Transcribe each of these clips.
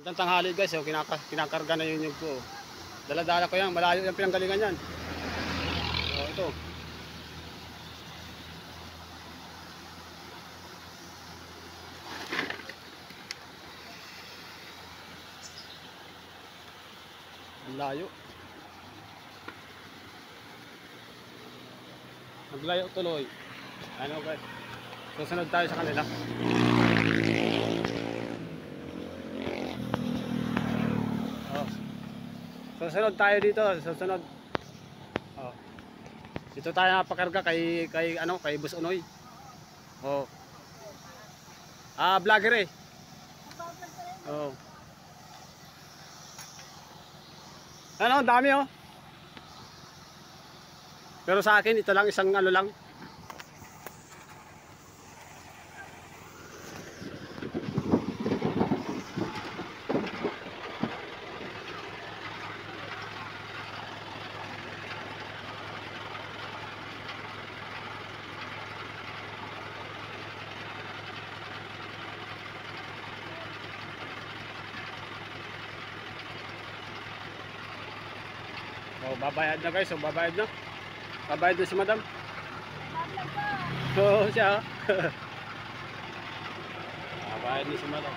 Magandang tanghali guys, oh, kinakarga na yung nyug ko. Oh. Dala-dala ko yan, malayo yung pinanggalingan yan. Oh, ito. Ang layo. Naglayo tuloy. Ano guys? Susunod tayo sa kanila. Oh. Susunod tayo dito, susunod. Oh. Dito tayo napakarga kay Boss Unoy. Oh. Vlogger eh. Oh. Ano, dami oh. Pero sa akin ito lang isang ano lang. Oh, babayad na guys, oh, babayad na. Babayad na si Madam. Oo, siya. Babayad na si Madam.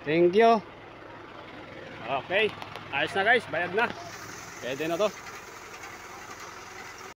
Thank you. Okay, ayos na guys, bayad na. Pwede na to.